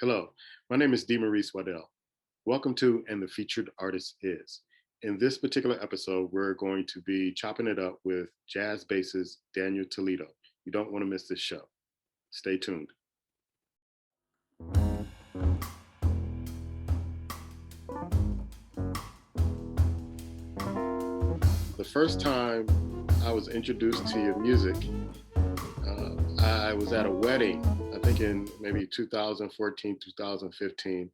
Hello, my name is Maurice Waddell. Welcome to And the Featured Artist Is. In this particular episode, we're going to be chopping it up with jazz bassist Daniel Toledo. You don't want to miss this show. Stay tuned. The first time I was introduced to your music, I was at a wedding, I think in maybe 2014, 2015,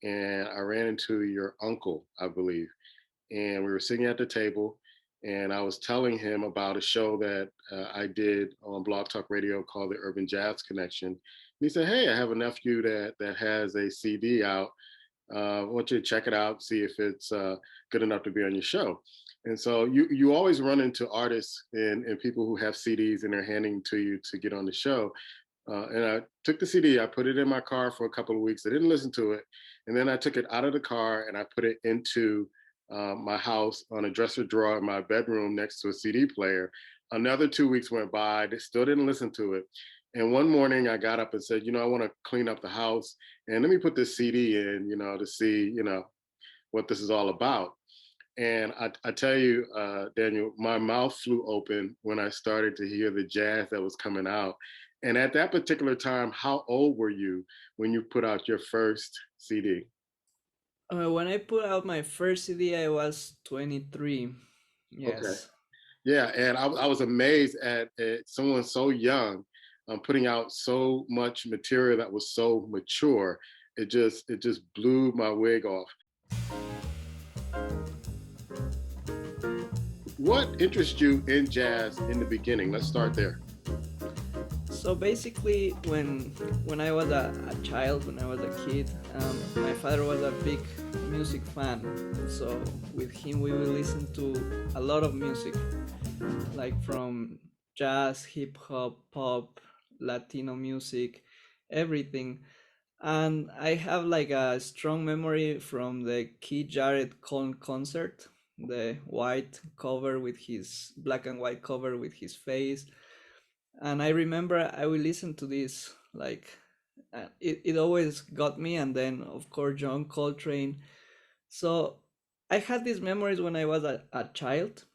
and I ran into your uncle, I believe, and we were sitting at the table, and I was telling him about a show that I did on Blog Talk Radio called the Urban Jazz Connection. And he said, "Hey, I have a nephew that has a CD out. I want you to check it out, see if it's good enough to be on your show." And so you always run into artists and people who have CDs and they're handing to you to get on the show. And I took the CD, I put it in my car for a couple of weeks. I didn't listen to it. And then I took it out of the car and I put it into my house on a dresser drawer in my bedroom next to a CD player. Another 2 weeks went by, they still didn't listen to it. And one morning I got up and said, I want to clean up the house and let me put this CD in, to see, what this is all about. And I tell you, Daniel, my mouth flew open when I started to hear the jazz that was coming out. And at that particular time, how old were you when you put out your first CD? When I put out my first CD, I was 23. Okay. Yes. Yeah. And I was amazed at someone so young putting out so much material that was so mature. It just blew my wig off. What interests you in jazz in the beginning? Let's start there. So basically, when I was a child, when I was a kid, my father was a big music fan. So with him, we will listen to a lot of music, like from jazz, hip hop, pop, Latino music, everything. And I have like a strong memory from the Keith Jarrett concert, the white cover with his black and white cover with his face. And I remember I will listen to this like it always got me. And then of course John Coltrane. So I had these memories when I was a child,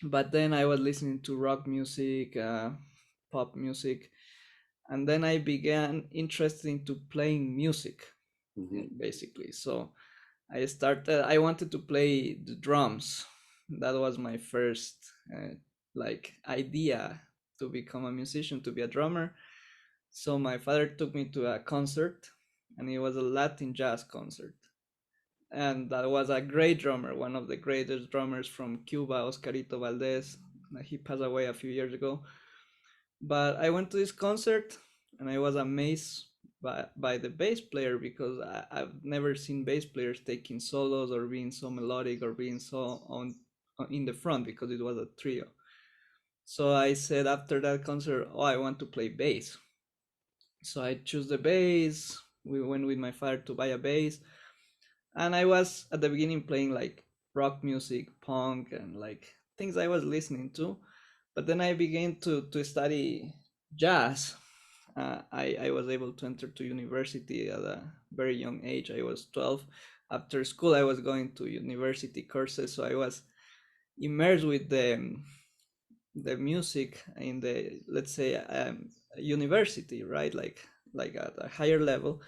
but then I was listening to rock music, pop music, and then I began interested into playing music, Mhm. basically. So I wanted to play the drums. That was my first like idea to become a musician, to be a drummer. So my father took me to a concert, and it was a Latin jazz concert. And that was a great drummer, one of the greatest drummers from Cuba, Oscarito Valdez. He passed away a few years ago. But I went to this concert, and I was amazed by the bass player, because I've never seen bass players taking solos or being so melodic or being so on in the front, because it was a trio. So I said after that concert, oh, I want to play bass. So I chose the bass. We went with my father to buy a bass, and I was at the beginning playing like rock music, punk, and like things I was listening to. But then I began to study jazz. I was able to enter to university at a very young age. I was 12. After school, I was going to university courses, so I was immersed with the music in the, let's say, university, right? Like at a higher level.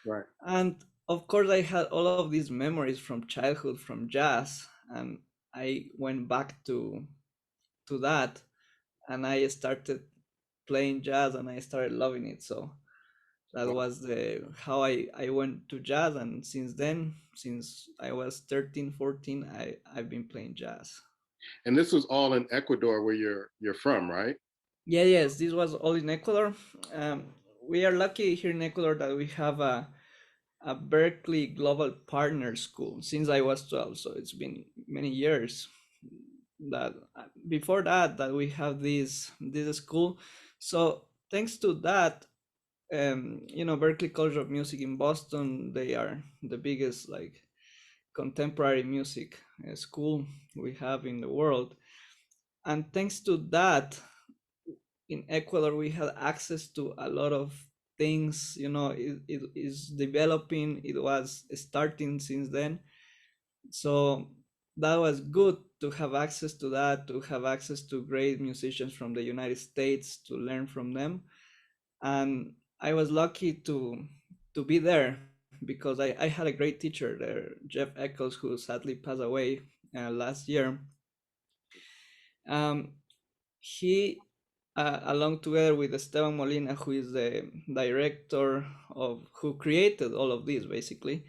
Right. And of course, I had all of these memories from childhood, from jazz, and I went back to that, and I started playing jazz, and I started loving it. So that Wow. was the how I went to jazz, and since then, since I was 13, 14, I've been playing jazz. And this was all in Ecuador, where you're from, right? Yeah, yes, this was all in Ecuador. We are lucky here in Ecuador that we have a Berkeley Global Partner School since I was 12. So it's been many years that before that we have this school. So thanks to that, Berkeley College of Music in Boston, they are the biggest like contemporary music school we have in the world. And thanks to that, in Ecuador, we had access to a lot of things, it is developing. It was starting since then. So that was good to have access to that, to have access to great musicians from the United States, to learn from them. And I was lucky to be there because I had a great teacher there, Jeff Eccles, who sadly passed away last year. um, he, along together with Esteban Molina, who is the director of, who created all of this basically,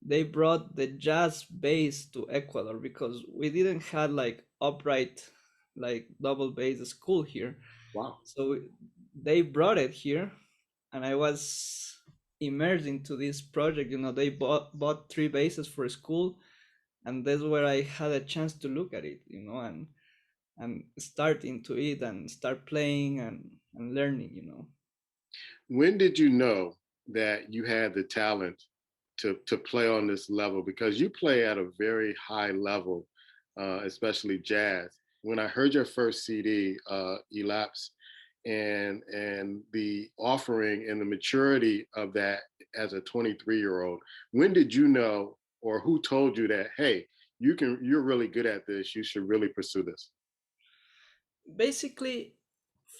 they brought the jazz bass to Ecuador because we didn't have like upright, like double bass school here. Wow. So they brought it here, and I was immersed into this project. They bought three basses for school, and that's where I had a chance to look at it, and start into it and start playing and learning. When did you know that you had the talent to play on this level? Because you play at a very high level, especially jazz. When I heard your first CD, Elapse, and the offering and the maturity of that as a 23-year-old, when did you know, or who told you that, hey, you're really good at this, you should really pursue this? Basically,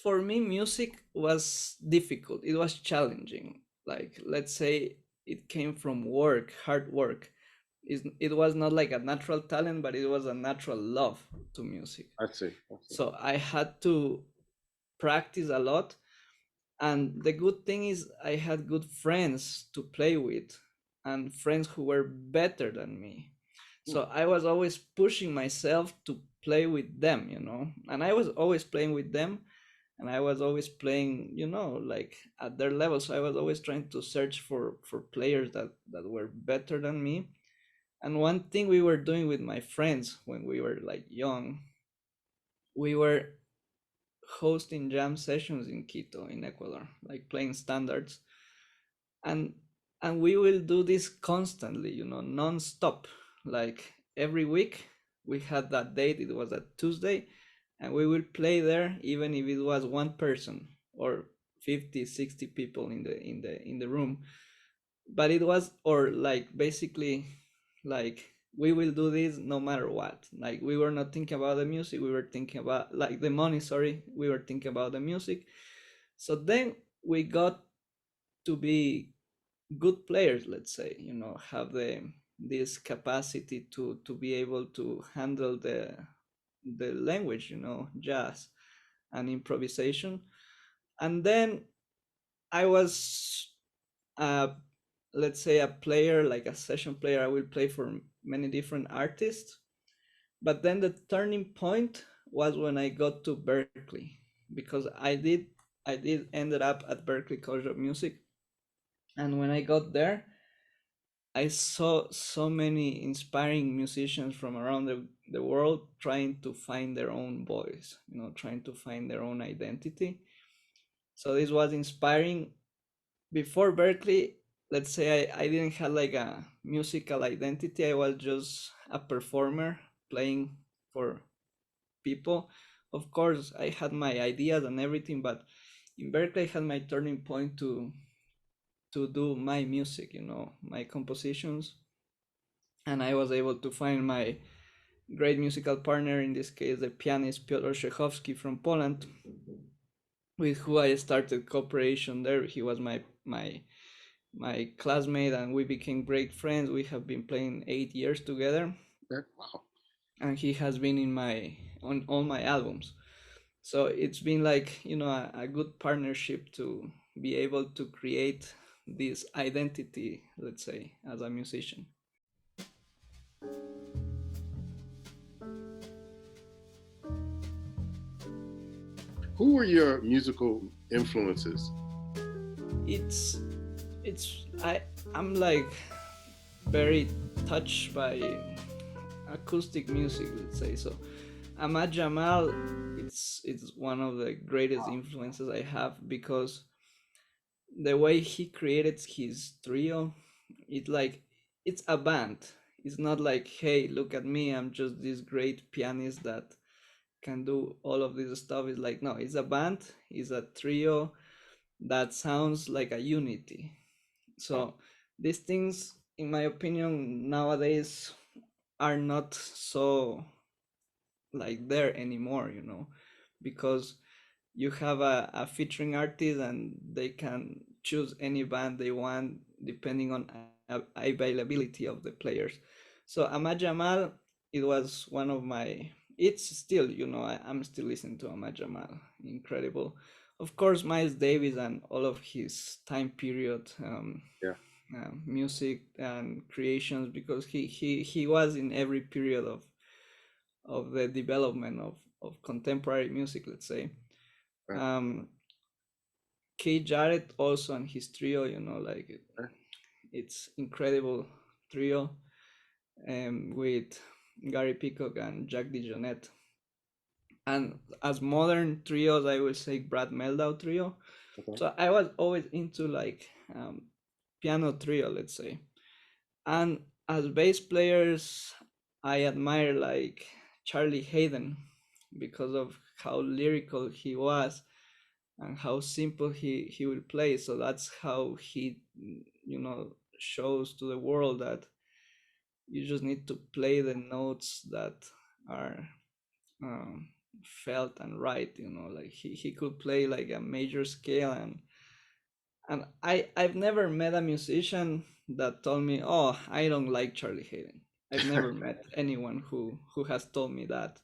for me, music was difficult. It was challenging. Like, let's say it came from work, hard work. It was not like a natural talent, but it was a natural love to music. I see. I see. So I had to practice a lot. And the good thing is, I had good friends to play with and friends who were better than me. Hmm. So I was always pushing myself to play with them. And I was always playing with them, and I was always playing, like at their level. So I was always trying to search for players that were better than me. And one thing we were doing with my friends when we were like young, we were hosting jam sessions in Quito, in Ecuador, like playing standards. And we will do this constantly, non-stop. Like every week we had that date, it was a Tuesday, and we will play there even if it was one person or 50, 60 people in the room. But it was, or like basically, like we will do this no matter what. Like we were not thinking about the music, we were thinking about like the money, sorry, we were thinking about the music. So then we got to be good players, let's say, have this capacity to be able to handle the language, jazz and improvisation. And then I was, uh, let's say, a player, like a session player. I will play for many different artists. But then the turning point was when I got to Berkeley, because I did ended up at Berkeley College of Music. And when I got there, I saw so many inspiring musicians from around the world trying to find their own voice, trying to find their own identity. So this was inspiring. Before Berkeley, let's say I didn't have like a musical identity. I was just a performer playing for people. Of course, I had my ideas and everything, but in Berkeley, I had my turning point to do my music, my compositions. And I was able to find my great musical partner, in this case, the pianist Piotr Szczechowski from Poland, with who I started cooperation there. He was my classmate, and we became great friends. We have been playing 8 years together, Okay. Wow. and he has been on all my albums. So it's been like, a good partnership to be able to create this identity, let's say, as a musician. Who were your musical influences? it's I'm like very touched by acoustic music, let's say. So Ahmad Jamal, it's one of the greatest influences I have, because the way he created his trio, it like it's a band. It's not like, hey, look at me, I'm just this great pianist that can do all of this stuff. It's like, no, it's a band, it's a trio. that sounds like a unity. Wow. So these things, in my opinion, nowadays are not so like there anymore, because you have a featuring artist and they can choose any band they want depending on availability of the players. So Ahmad Jamal, it was one of my, it's still, I'm still listening to Ahmad Jamal, incredible. Of course, Miles Davis and all of his time period, Yeah. music and creations, because he was in every period of the development of contemporary music, let's say. Right. um Kate Jarrett also and his trio, like Right. it's incredible trio, with Gary Peacock and Jack DeJohnette. And as modern trios, I would say Brad Meldau trio. Okay. So I was always into like, piano trio, let's say. And as bass players, I admire like Charlie Hayden because of how lyrical he was and how simple he will play. So that's how he, shows to the world that you just need to play the notes that are, um, felt and right. Like he could play like a major scale, and I've never met a musician that told me, "Oh, I don't like Charlie Hayden." I've never met anyone who has told me that.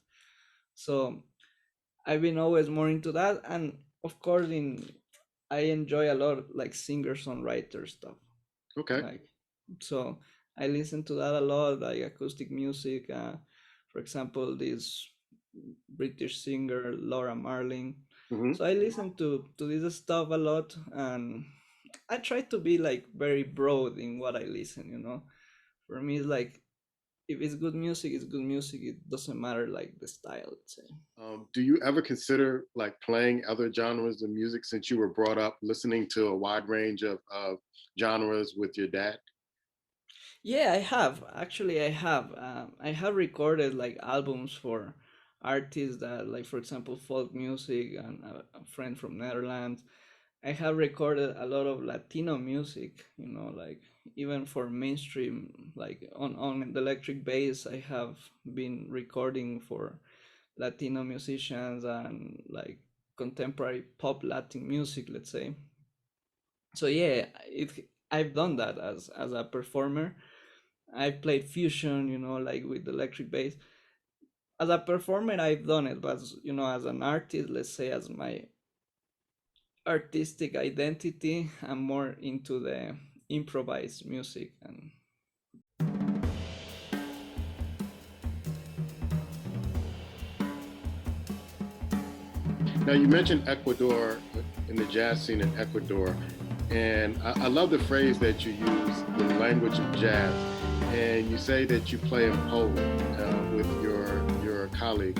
So I've been always more into that, and of course, in I enjoy a lot like singer songwriter stuff. Okay. Like, so I listen to that a lot, like acoustic music. For example, this British singer Laura Marling. Hmm. So I listen to this stuff a lot, and I try to be like very broad in what I listen. For me, it's like if it's good music, it's good music. It doesn't matter like the style, let's say. Do you ever consider like playing other genres of music since you were brought up listening to a wide range of genres with your dad? Yeah, I have. Actually, I have. I have recorded like albums for artists that, like, for example, folk music, and a friend from Netherlands. I have recorded a lot of Latino music, like even for mainstream, like on the electric bass. I have been recording for Latino musicians and like contemporary pop Latin music, let's say. So yeah, I've done that as a performer. I played fusion, like with electric bass. As a performer, I've done it, but as an artist, let's say, as my artistic identity, I'm more into the improvised music. And Now, you mentioned Ecuador in the jazz scene in Ecuador, and I love the phrase that you use, the language of jazz. And you say that you play in Poland with your colleague.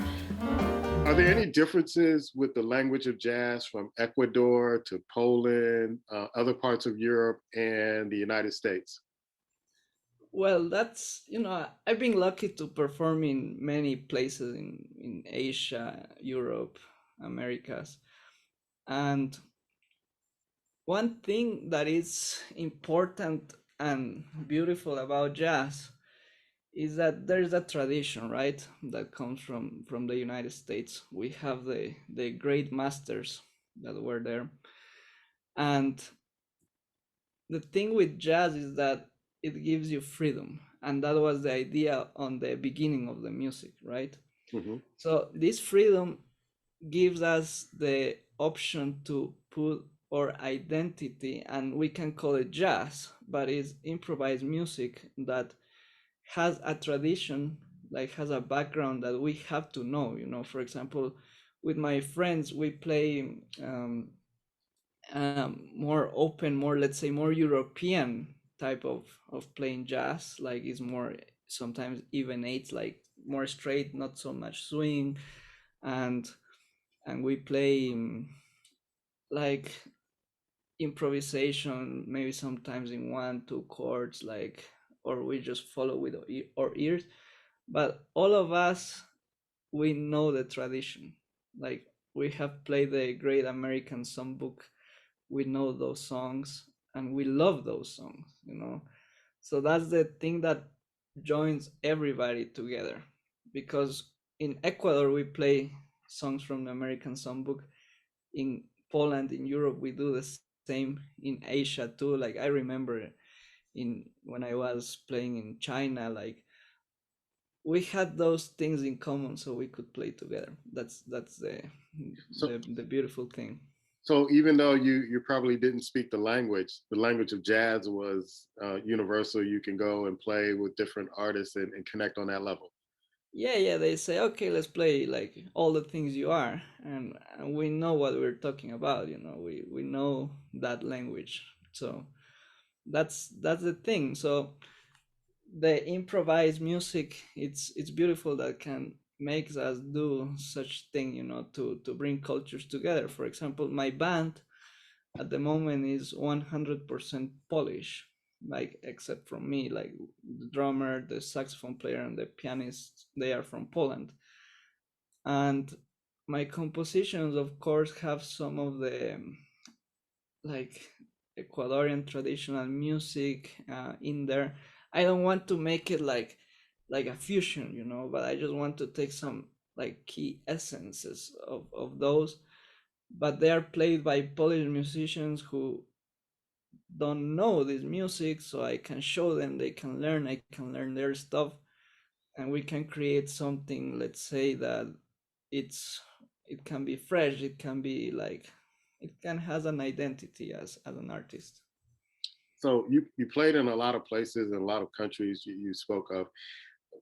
Are there any differences with the language of jazz from Ecuador to Poland, other parts of Europe, and the United States? well, that's, I've been lucky to perform in many places in Asia, Europe, Americas. And one thing that is important and beautiful about jazz is that there's a tradition, right, that comes from the United States. We have the great masters that were there, and the thing with jazz is that it gives you freedom, and that was the idea on the beginning of the music, right? Hmm. So this freedom gives us the option to put our identity, and we can call it jazz, but it's improvised music that has a tradition, like has a background that we have to know. For example, with my friends, we play, more open, more, let's say, more European type of playing jazz. Like it's more sometimes even eights, like more straight, not so much swing. And and we play, like improvisation, maybe sometimes in one two chords, like, or we just follow with our ears. But all of us, we know the tradition. Like we have played the Great American Songbook we know those songs and we love those songs, so that's the thing that joins everybody together, because in Ecuador we play songs from the American songbook. In Poland, in Europe, we do the same. In Asia too, like I remember in when I was playing in China, like we had those things in common, so we could play together. That's the So, the beautiful thing. so even though you probably didn't speak the language of jazz was universal. You can go and play with different artists and connect on that level. Yeah, they say, okay, let's play like all the things you are, and we know what we're talking about. We know that language, so that's the thing. So the improvised music, it's beautiful that can makes us do such thing, to bring cultures together. For example, my band at the moment is 100% Polish, like except from me, like the drummer, the saxophone player, and the pianist, they are from Poland. And my compositions, of course, have some of the like Ecuadorian traditional music in there. I don't want to make it like a fusion, but I just want to take some like key essences of those. But they are played by Polish musicians who don't know this music, so I can show them, they can learn, I can learn their stuff, and we can create something, let's say, that it's it can be fresh, it can be like it can has an identity as an artist. So you played in a lot of places and a lot of countries you spoke of.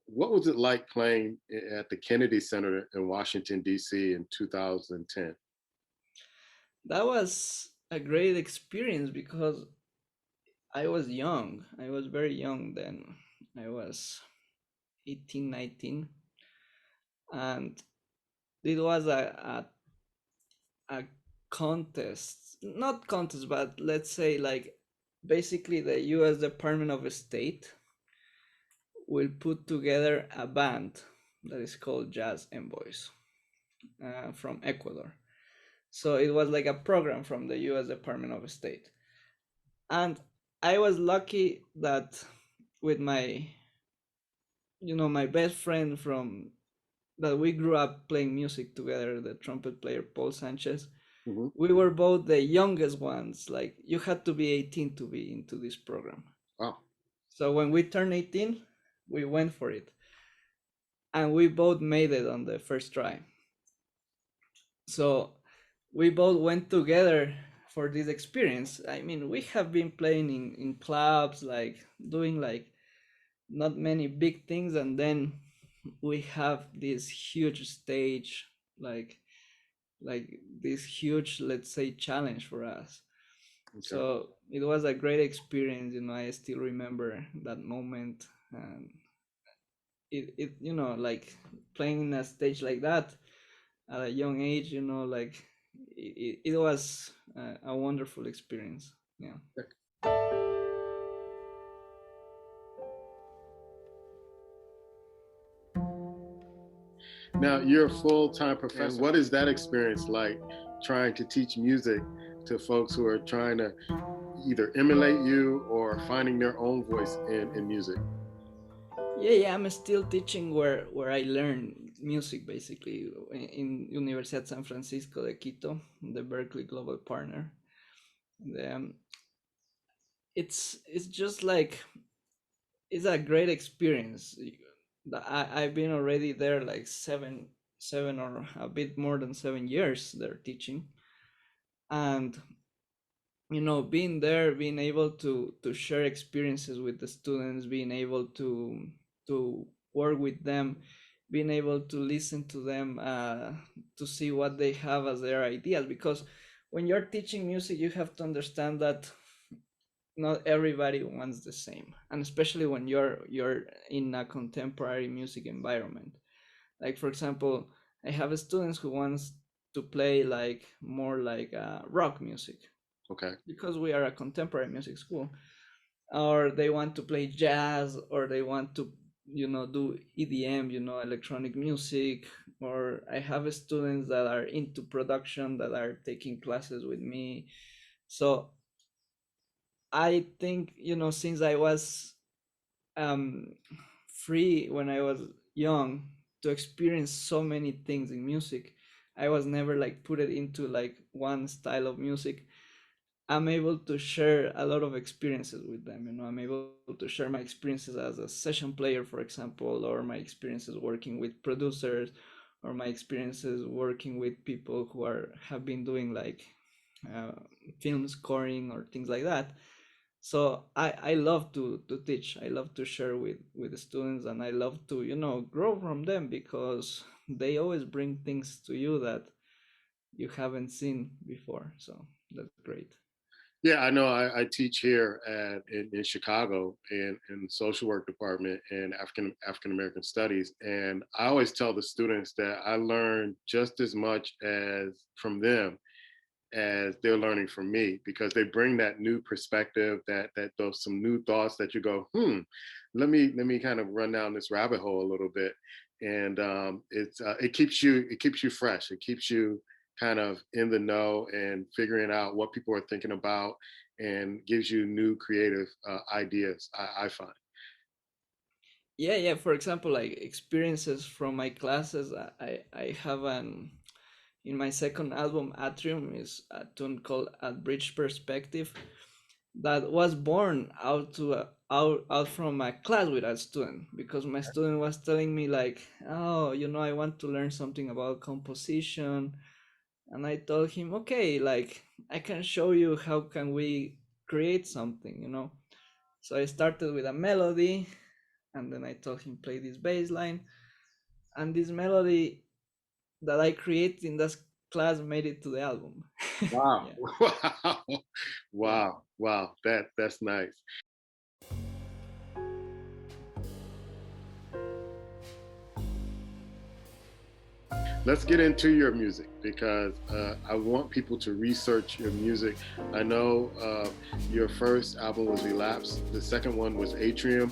What was it like playing at the Kennedy Center in Washington D.C. in 2010? That was a great experience because I was young, I was very young then. I was 18, 19, and it was a contest, not contest, but let's say like basically the US Department of State will put together a band that is called Jazz Envoys from Ecuador. So it was like a program from the US Department of State. And I was lucky that with my best friend from that we grew up playing music together, the trumpet player Paul Sanchez, Hmm. we were both the youngest ones. Like you had to be 18 to be into this program. Wow. So when we turned 18, we went for it. And we both made it on the first try. So we both went together for this experience. I mean, we have been playing in clubs, like doing like not many big things, and then we have this huge stage, like like this huge, let's say, challenge for us. Okay. So it was a great experience. I still remember that moment, and it like playing in a stage like that at a young age, like it was a wonderful experience. Yeah. Now you're a full-time professor. What is that experience like, trying to teach music to folks who are trying to either emulate you or finding their own voice in music? Yeah, I'm still teaching where I learned music, basically in Universidad San Francisco de Quito, the Berkeley Global Partner. The, it's just like it's a great experience. I've been already there like seven or a bit more than 7 years there teaching, and being there, being able to share experiences with the students, being able to work with them, being able to listen to them, to see what they have as their ideas, because when you're teaching music you have to understand that not everybody wants the same, and especially when you're in a contemporary music environment. Like for example, I have students who wants to play like more like rock music, Okay. because we are a contemporary music school, or they want to play jazz, or they want to do EDM, electronic music. Or I have students that are into production that are taking classes with me, So I think, since I was um, free when I was young to experience so many things in music, I was never like put it into like one style of music. I'm able to share a lot of experiences with them. I'm able to share my experiences as a session player, for example, or my experiences working with producers, or my experiences working with people who have been doing like uh, film scoring or things like that. So I love to teach. I love to share with the students, and I love to grow from them, because they always bring things to you that you haven't seen before. So that's great. Yeah, I know. I teach here in Chicago in the social work department in African American studies, and I always tell the students that I learn just as much as from them as they're learning from me, because they bring that new perspective, that those some new thoughts that you go, let me kind of run down this rabbit hole a little bit. And it keeps you fresh, it keeps you kind of in the know and figuring out what people are thinking about, and gives you new creative ideas, I find. Yeah, yeah. For example, like experiences from my classes, I have an in my second album, Atrium, is a tune called "At Bridge Perspective," that was born out from a class with a student, because my student was telling me like, oh, I want to learn something about composition. And I told him, okay, like I can show you how can we create something. So I started with a melody, and then I told him play this bass line, and this melody that I created in that class made it to the album. Wow. Yeah, Wow. yeah. Wow, that's nice. Let's get into your music, because I want people to research your music. I know your first album was Relapse. The second one was Atrium.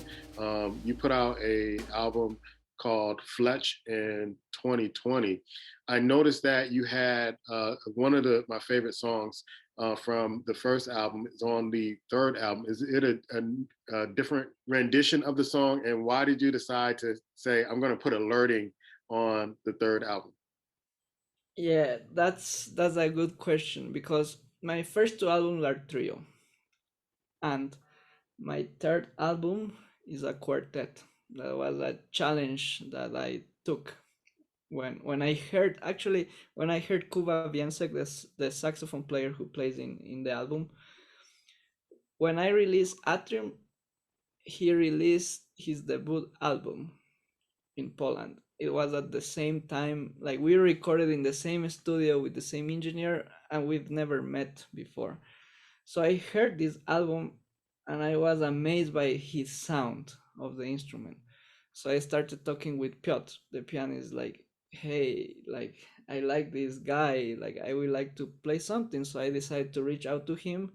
You put out a album called Fletch in 2020. I noticed that you had one of my favorite songs from the first album is on the third album. Is it a different rendition of the song? And why did you decide to say, I'm going to put alerting on the third album? Yeah, that's a good question, because my first two albums are trio, and my third album is a quartet. That was a challenge that I took when I heard, actually, when I heard Kuba Viensek, the saxophone player who plays in the album. When I released Atrium, he released his debut album in Poland. It was at the same time, like we recorded in the same studio with the same engineer, and we've never met before. So I heard this album, and I was amazed by his sound of the instrument. So I started talking with Piotr, the pianist, like, hey, like I like this guy, like I would like to play something. So I decided to reach out to him.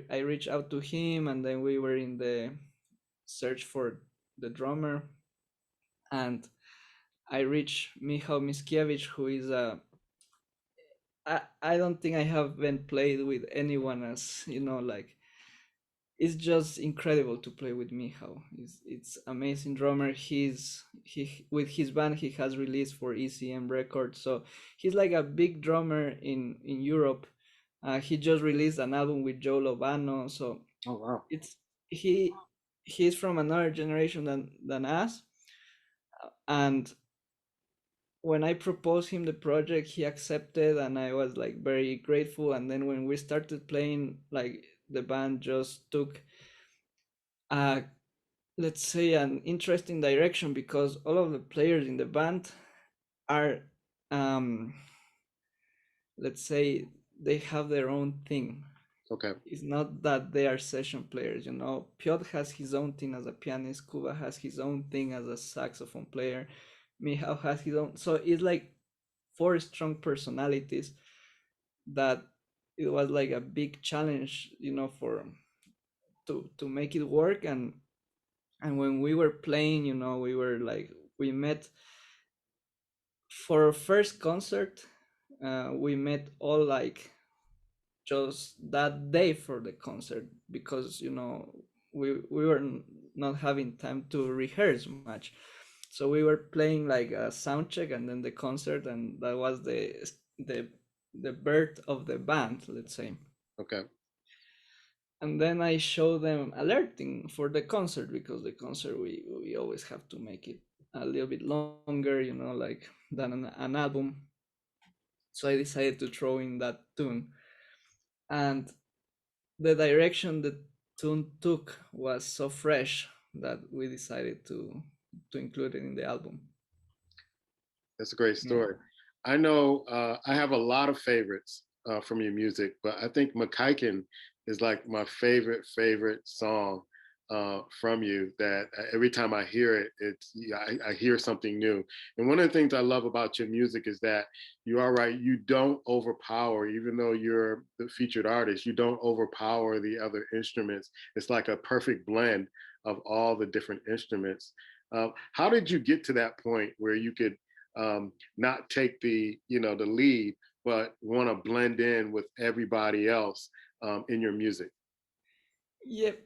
I reached out to him, and then we were in the search for the drummer, and I reached Michał Miskiewicz, who is a I don't think I haven't played with anyone as like it's just incredible to play with Michał. It's amazing drummer. He with his band he has released for ECM Records, so he's like a big drummer in Europe. He just released an album with Joe Lovano, so Oh wow. it's he he's from another generation than us. And when I proposed him the project, he accepted, and I was like very grateful. And then when we started playing, like the band just took a, let's say, an interesting direction, because all of the players in the band are, um let's say, they have their own thing. Okay. It's not that they are session players. Piotr has his own thing as a pianist, Kuba has his own thing as a saxophone player, Michał has his own. So it's like four strong personalities that it was like a big challenge, for to make it work. And when we were playing, we were like, we met for our first concert. We met all like just that day for the concert, because we were not having time to rehearse much. So we were playing like a sound check and then the concert, and that was the the birth of the band, let's say. Okay. And then I show them alerting for the concert, because the concert we always have to make it a little bit longer, like than an album. So I decided to throw in that tune, and the direction the tune took was so fresh that we decided to include it in the album. That's a great Yeah. story. I know I have a lot of favorites from your music, but I think McKiken is like my favorite song from you. That every time I hear it, it's yeah, I hear something new. And one of the things I love about your music is that you are right. You don't overpower, even though you're the featured artist. You don't overpower the other instruments. It's like a perfect blend of all the different instruments. How did you get to that point where you could not take the lead, but want to blend in with everybody else in your music? Yep.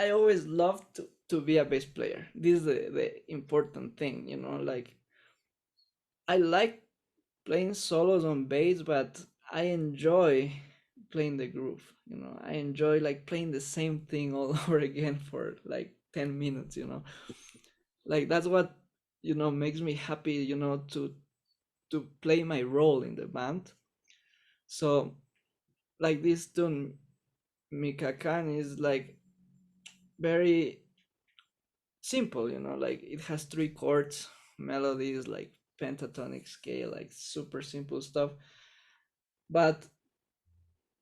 I always loved to be a bass player. This is the important thing, like I like playing solos on bass, but I enjoy playing the groove. I enjoy like playing the same thing all over again for like 10 minutes. Like that's what makes me happy, to play my role in the band. So like this tune Mikakan is like very simple, like it has three chords, melodies, like pentatonic scale, like super simple stuff. But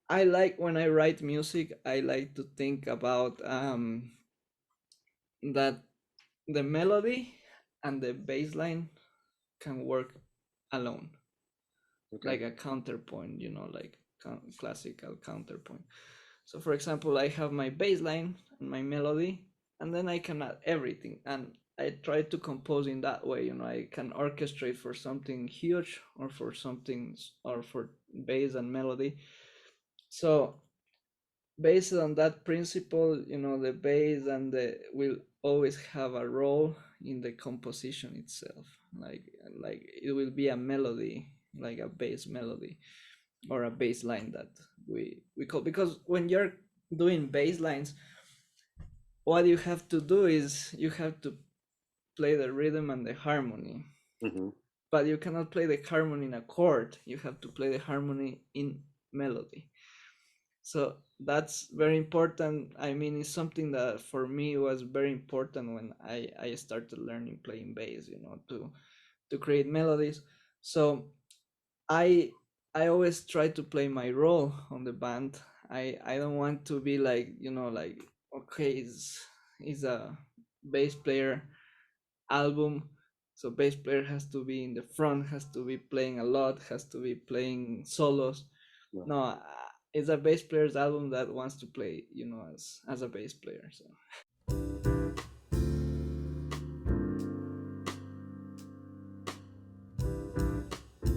I like, when I write music, I like to think about that the melody and the bass line can work alone, Okay. like a counterpoint, like classical counterpoint. So, for example, I have my bass line and my melody, and then I can add everything. And I try to compose in that way. I can orchestrate for something huge, or for something, or for bass and melody. So based on that principle, the bass and the will always have a role in the composition itself. Like it will be a melody, like a bass melody, or a bass line that we call, because when you're doing bass lines, what you have to do is you have to play the rhythm and the harmony, Hmm. but you cannot play the harmony in a chord. You have to play the harmony in melody. So that's very important. I mean, it's something that for me was very important when I started learning playing bass, to create melodies. So I I always try to play my role on the band. I don't want to be like, like, okay, it's a bass player album, so bass player has to be in the front, has to be playing a lot, has to be playing solos. Yeah. No, it's a bass player's album that wants to play, as a bass player. So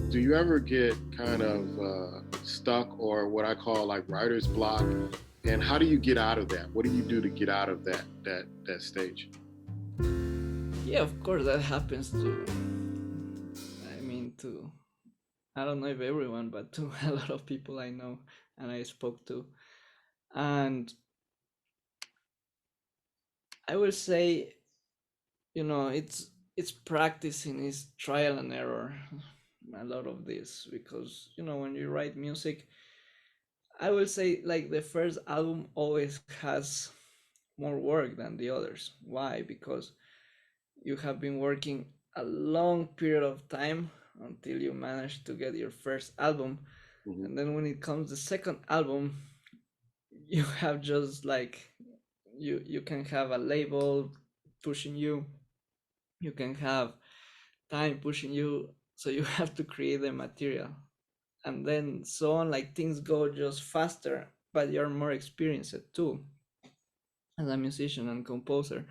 Do you ever get kind of stuck, or what I call like writer's block? And how do you get out of that? What do you do to get out of that stage? yeah, of course that happens to, I mean, to, I don't know if everyone, but to a lot of people I know and I spoke to. And I will say, it's practicing, it's trial and error, a lot of this, because when you write music, I will say like the first album always has more work than the others. Why? Because you have been working a long period of time until you manage to get your first album. Hmm. And then when it comes the second album, you have just like, you can have a label pushing you, you can have time pushing you, so you have to create the material. And then so on, like things go just faster, but you're more experienced too as a musician and composer.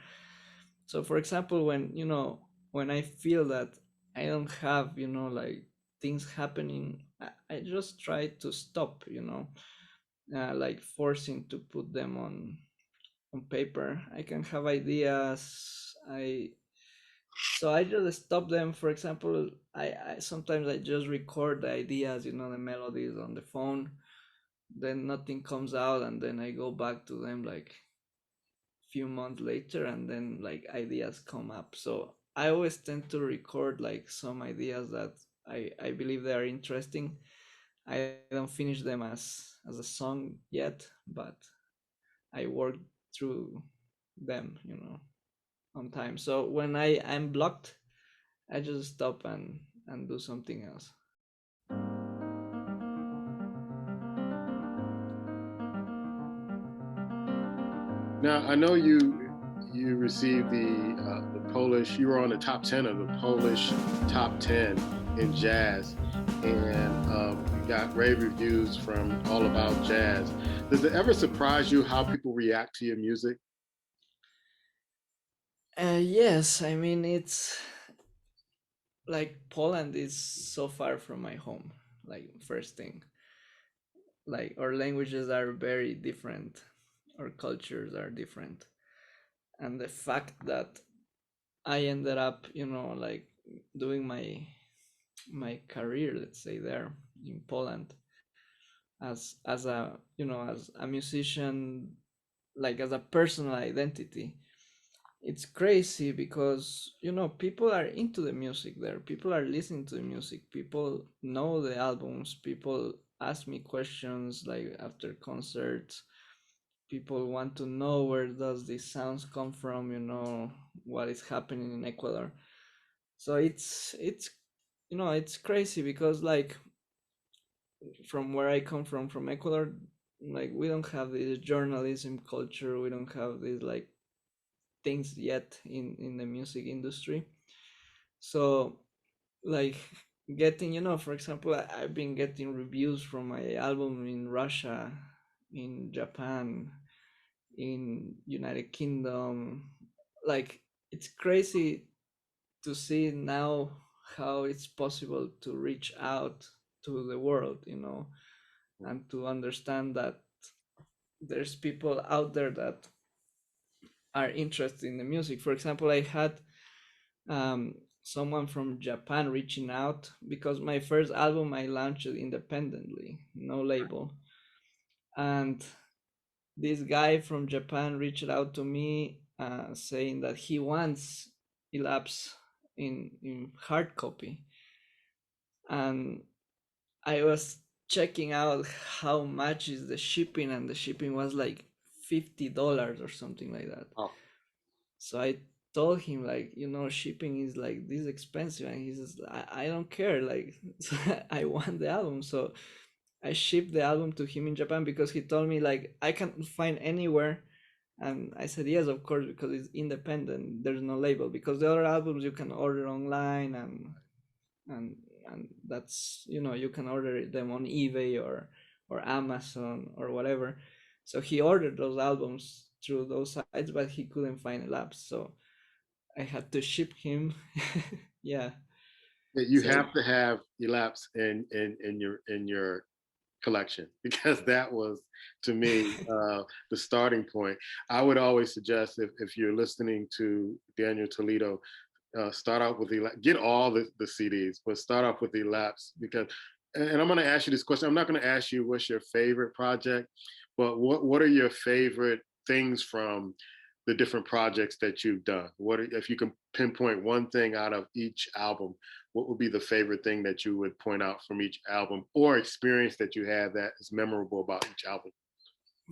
So for example, when I feel that I don't have, like things happening, I just try to stop, like forcing to put them on paper. I can have ideas. I just stop them. For example, I sometimes I just record the ideas, the melodies on the phone. Then nothing comes out, and then I go back to them like few months later, and then like ideas come up. So I always tend to record like some ideas that I believe they are interesting. I don't finish them as a song yet, but I work through them, on time. So when I'm blocked, I just stop and do something else. Now I know you received the Polish. You were on the top 10 of the Polish top 10 in jazz, and you got rave reviews from All About Jazz. Does it ever surprise you how people react to your music? Yes, I mean it's like Poland is so far from my home. Like first thing, like our languages are very different, our cultures are different, and the fact that I ended up, like doing my career, let's say there in Poland as a as a musician, like as a personal identity. It's crazy because people are into the music there. People are listening to the music. People know the albums. People ask me questions like after concerts. People want to know where does these sounds come from. What is happening in Ecuador. So it's it's crazy because like from where I come from Ecuador, like we don't have this journalism culture. We don't have these like things yet in the music industry. So like getting, for example, I've been getting reviews from my album in Russia, in Japan, in United Kingdom. Like it's crazy to see now how it's possible to reach out to the world, and to understand that there's people out there that are interested in the music. For example, I had someone from Japan reaching out because my first album I launched independently, no label. And this guy from Japan reached out to me saying that he wants Elapse in hard copy. And I was checking out how much is the shipping, and the shipping was like $50 or something like that. Oh, So I told him like, shipping is like this expensive, and he says, I don't care, like I want the album. So I shipped the album to him in Japan because he told me like I can't find anywhere. And I said yes, of course, because it's independent. There's no label, because the other albums you can order online, and and that's, you can order them on eBay or Amazon or whatever. So he ordered those albums through those sites, but he couldn't find a lab, so I had to ship him. Yeah. you So have to have Elapse in your collection because that was to me the starting point. I would always suggest if you're listening to Daniel Toledo, start out with get all the CDs, but start off with Elapse because. And I'm going to ask you this question. I'm not going to ask you what's your favorite project, but what are your favorite things from the different projects that you've done? If you can pinpoint one thing out of each album? What would be the favorite thing that you would point out from each album or experience that you had that is memorable about each album?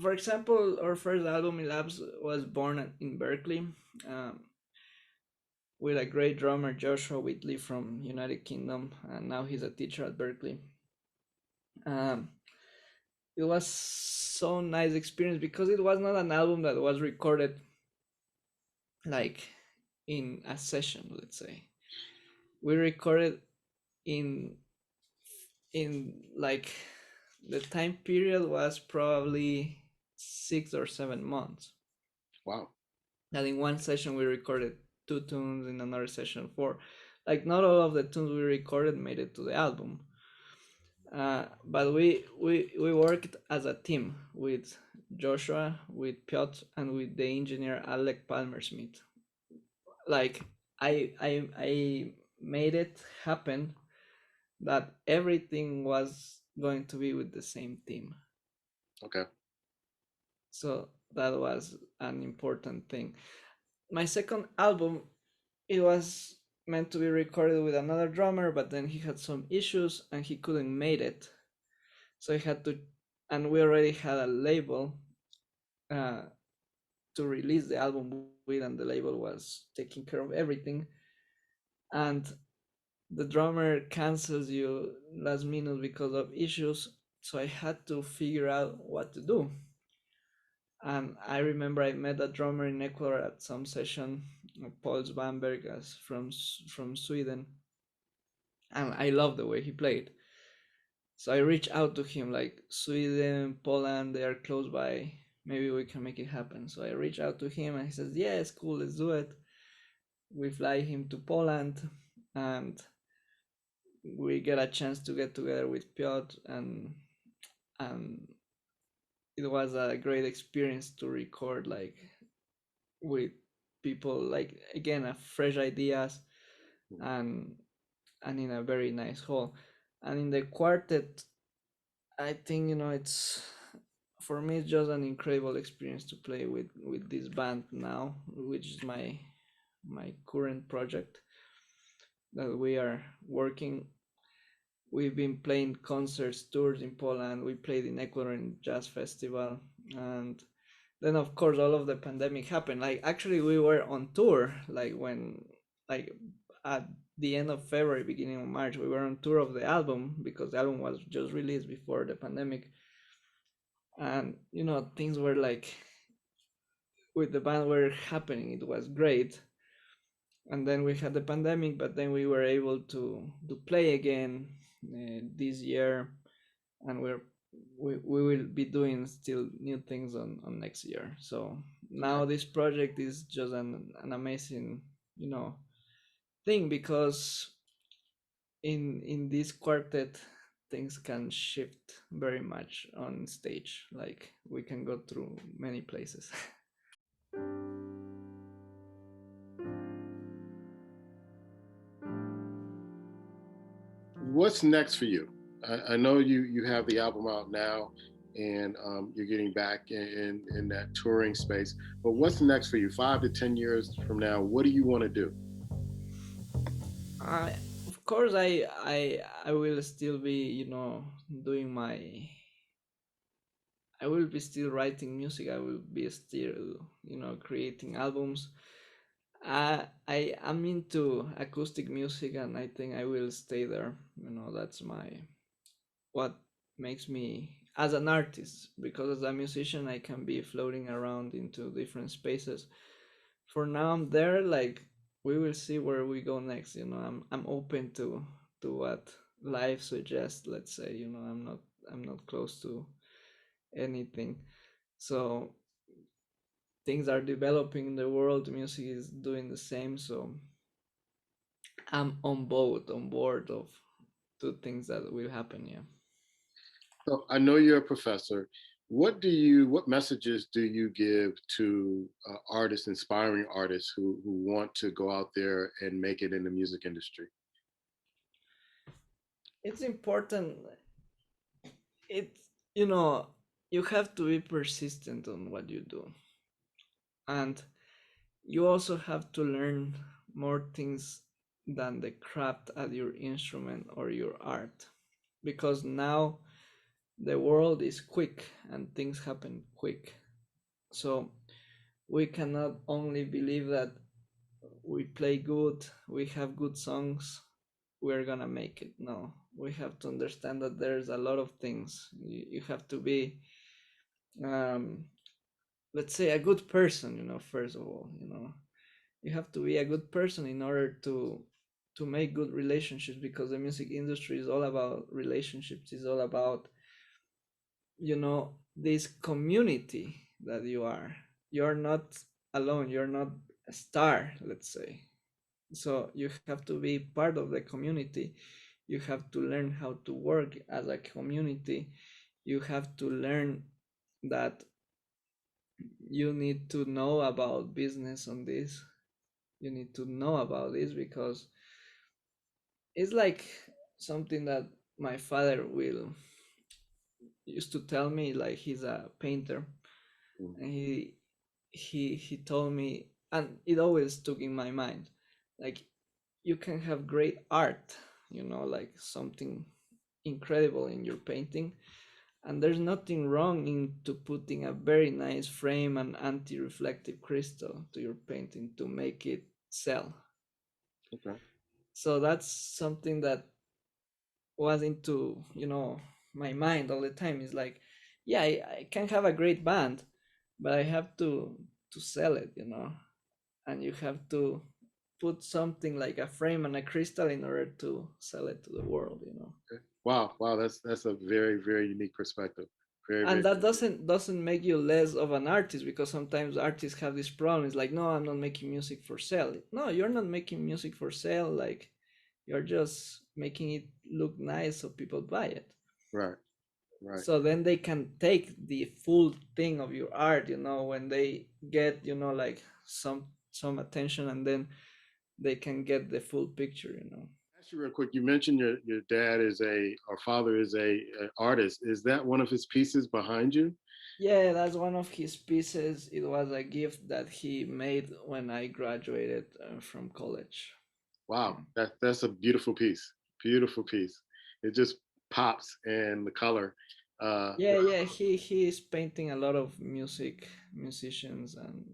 for example, our first album in Labs was born in Berkeley, um, with a great drummer, Joshua Whitley from United Kingdom, and now he's a teacher at Berkeley. Um, it was so nice experience because it was not an album that was recorded like in a session, let's say. We recorded in like the time period was probably 6 or 7 months. Wow. And in one session we recorded two tunes, in another session four. Like not all of the tunes we recorded made it to the album. But we worked as a team with Joshua, with Piotr, and with the engineer Alec Palmer Smith. Like I made it happen that everything was going to be with the same team. Okay. So that was an important thing. My second album, it was meant to be recorded with another drummer, but then he had some issues and he couldn't make it. So I had to, and we already had a label uh, to release the album with, and the label was taking care of everything. And the drummer cancels you last minute because of issues. So I had to figure out what to do. And I remember I met a drummer in Ecuador at some session, Paul Svanberg, as from Sweden, and I loved the way he played. So I reached out to him, like Sweden, Poland, they are close by. Maybe we can make it happen. So I reached out to him, and he says, "Yes, cool, let's do it." We fly him to Poland, and we get a chance to get together with Piotr, and it was a great experience to record like with people, like again a fresh ideas, and in a very nice hall. And in the quartet, I think, it's, for me, it's just an incredible experience to play with this band now, which is my current project that we are working. We've been playing concerts, tours in Poland. We played in Ecuador in jazz festival, and then of course all of the pandemic happened. Like actually, we were on tour, like when, like at the end of February, beginning of March, we were on tour of the album because the album was just released before the pandemic, and things were like with the band were happening. It was great, and then we had the pandemic, but then we were able to play again this year, and we will be doing still new things on next year. So Okay. now this project is just an amazing thing, because in this quartet things can shift very much on stage, like we can go through many places. What's next for you? I know you have the album out now, and you're getting back in that touring space. But what's next for you? 5 to 10 years from now, what do you want to do? I, of course, I will still be, doing my. I will be still writing music. I will be still, creating albums. I am into acoustic music, and I think I will stay there. That's what makes me as an artist, because as a musician I can be floating around into different spaces. For now I'm there, like we will see where we go next. I'm open to what life suggests, let's say. I'm not close to anything. So things are developing in the world, music is doing the same, so I'm on board of two things that will happen. Yeah. So I know you're a professor. What messages do you give to artists, inspiring artists who want to go out there and make it in the music industry? It's important. It's you have to be persistent on what you do, and you also have to learn more things than the craft at your instrument or your art, because now the world is quick and things happen quick. So we cannot only believe that we play good, we have good songs, we're gonna make it. No, we have to understand that there's a lot of things. You have to be, um, let's say, a good person. First of all, you have to be a good person in order to make good relationships, because the music industry is all about relationships. It's all about this community that you're not alone, you're not a star, let's say. So you have to be part of the community. You have to learn how to work as a community. You have to learn that you need to know about business on this. You need to know about this because it's like something that my father will used to tell me. Like, he's a painter, Mm. and he told me, and it always stuck in my mind, like, you can have great art, like something incredible in your painting, and there's nothing wrong into putting a very nice frame and anti-reflective crystal to your painting to make it sell. Okay. So that's something that was into my mind all the time. Is like, yeah, I can have a great band, but I have to sell it, and you have to put something like a frame and a crystal in order to sell it to the world. Okay. Wow. Wow. That's a very, very unique perspective. Very, And very. that doesn't make you less of an artist, because sometimes artists have this problem. It's like, no, I'm not making music for sale. No, you're not making music for sale. Like, you're just making it look nice so people buy it. Right. Right. So then they can take the full thing of your art, when they get, like some attention, and then they can get the full picture. Ask you real quick. You mentioned your dad is or father is a artist. Is that one of his pieces behind you? Yeah, that's one of his pieces. It was a gift that he made when I graduated from college. Wow. Yeah. That's a beautiful piece. Beautiful piece. It just pops, and the color. Yeah, he is painting a lot of musicians, and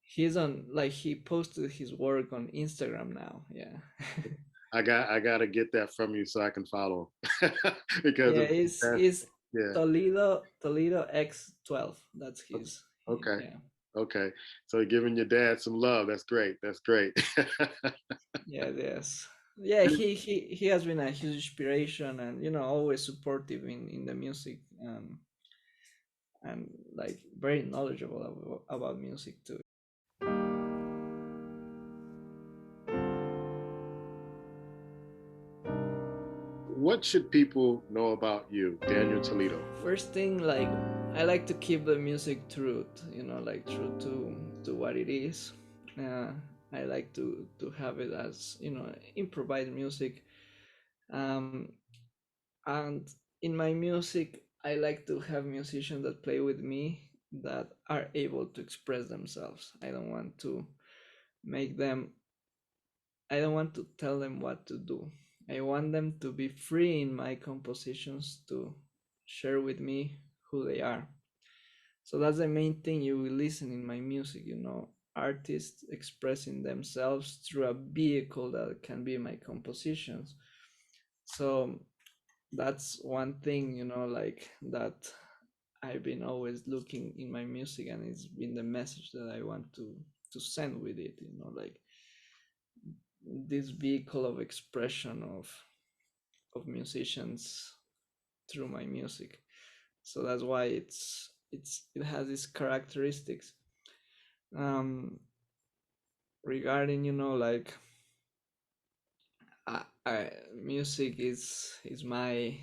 he's on, like, he posted his work on Instagram now. Yeah. I gotta get that from you so I can follow because Yeah, of it's that. is Yeah. Toledo X12. That's Okay. his, Okay. yeah. Okay. So giving your dad some love. That's great. That's great. Yeah, yes. Yeah, he has been a huge inspiration, and always supportive in the music, and like very knowledgeable about music too. What should people know about you, Daniel Toledo? First thing, like, I like to keep the music truth, like true to what it is. Uh, I like to have it as improvised music. Um, and in my music, I like to have musicians that play with me that are able to express themselves. Make them I don't want to tell them what to do. I want them to be free in my compositions to share with me who they are. So that's the main thing you will listen in my music, artists expressing themselves through a vehicle that can be my compositions. So that's one thing, like, that I've been always looking in my music, and it's been the message that I want to send with it, like this vehicle of expression of musicians through my music. So that's why it has these characteristics. um Regarding, like, music is my,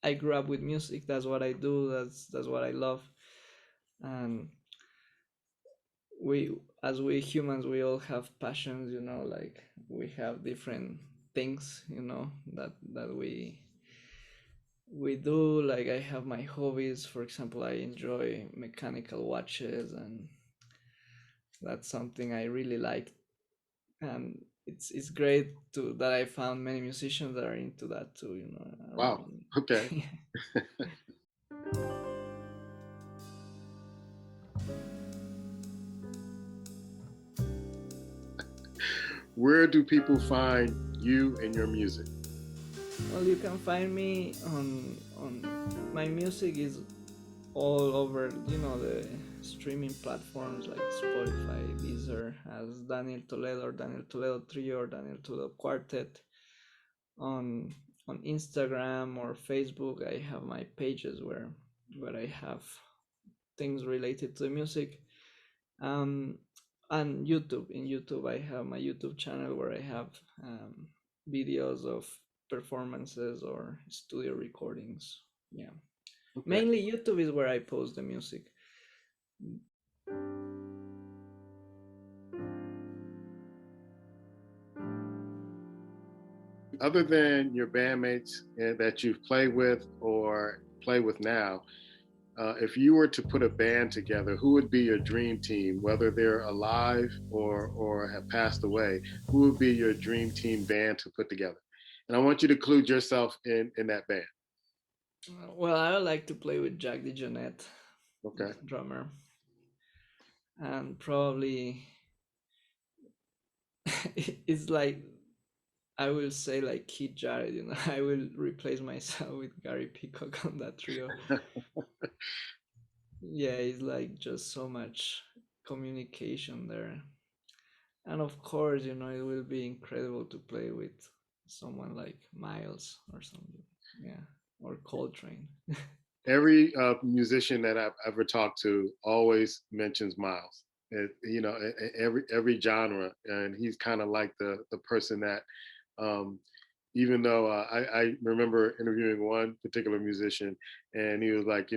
I grew up with music. That's what I do. That's what I love. And we as we humans, we all have passions, like, we have different things, that we do. Like, I have my hobbies. For example, I enjoy mechanical watches, and that's something I really like. And it's great to that I found many musicians that are into that too, Wow. around Okay. me. Where do people find you and your music? Well, you can find me on my music is all over, the streaming platforms like Spotify, Deezer, as Daniel Toledo, or Daniel Toledo Trio, or Daniel Toledo Quartet. On Instagram or Facebook, I have my pages where I have things related to the music. Um, And YouTube. In YouTube, I have my YouTube channel where I have videos of performances or studio recordings. Yeah, Okay. mainly YouTube is where I post the music. Other than your bandmates that you've played with or play with now, if you were to put a band together, who would be your dream team, whether they're alive or have passed away? Who would be your dream team band to put together? And I want you to include yourself in that band. Well, I would like to play with Jack DeJohnette, Okay. drummer, and probably it's like I will say like Keith Jarrett. I will replace myself with Gary Peacock on that trio. Yeah, it's like just so much communication there. And of course, it will be incredible to play with someone like Miles or something. Yeah, or Coltrane. Every musician that I've ever talked to always mentions Miles. Every genre, and he's kind of like the person that, um, even though I remember interviewing one particular musician, and he was like,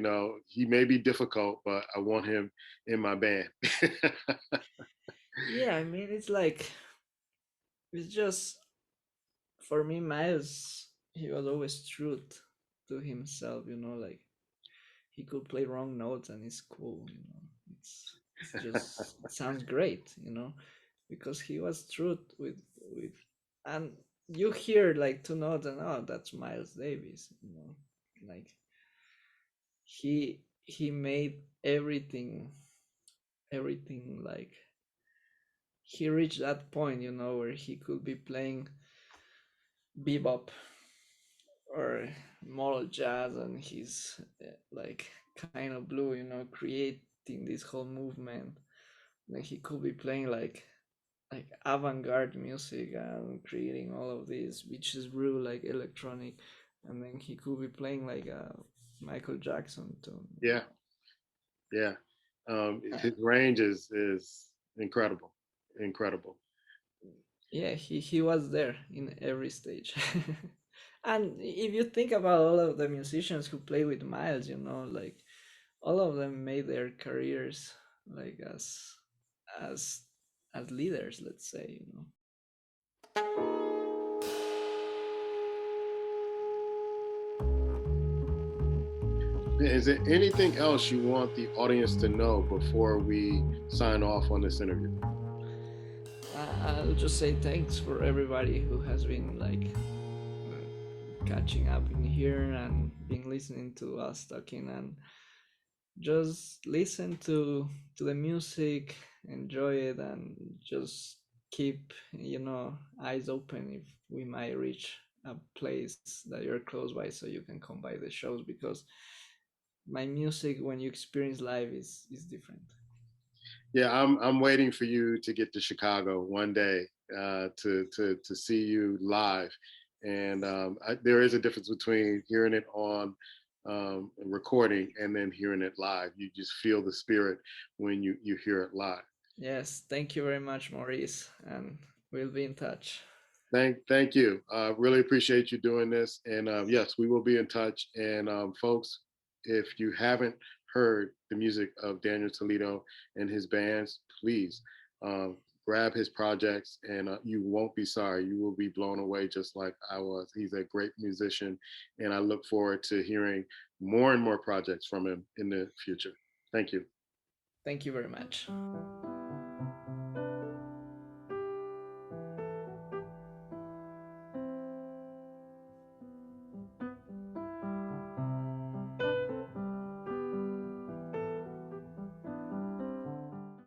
he may be difficult, but I want him in my band. Yeah, I mean, it's just for me, Miles, he was always true to himself, like he could play wrong notes and it's cool. It's just it sounds great, because he was true with and you hear like two notes and oh that's Miles Davis. Like he made everything like he reached that point, where he could be playing bebop or modal jazz and he's like kind of blue, creating this whole movement. Like he could be playing like avant-garde music and creating all of this which is real like electronic, and then he could be playing like Michael Jackson too. Yeah, yeah. His range is incredible, incredible. Yeah, he was there in every stage. And if you think about all of the musicians who play with Miles, like all of them made their careers like as as leaders, let's say. Is there anything else you want the audience to know before we sign off on this interview? I'll just say thanks for everybody who has been like catching up in here and being listening to us talking, and just listen to the music, enjoy it, and just keep eyes open if we might reach a place that you're close by so you can come by the shows, because my music when you experience live is different. Yeah, I'm waiting for you to get to Chicago one day to see you live, and there is a difference between hearing it on recording and then hearing it live. You just feel the spirit when you hear it live. Yes, thank you very much, Maurice, and we'll be in touch. Thank you. Really appreciate you doing this. And yes, we will be in touch. And folks, if you haven't heard the music of Daniel Toledo and his bands, please um, grab his projects, and you won't be sorry. You will be blown away just like I was. He's a great musician, and I look forward to hearing more and more projects from him in the future. Thank you. Thank you very much.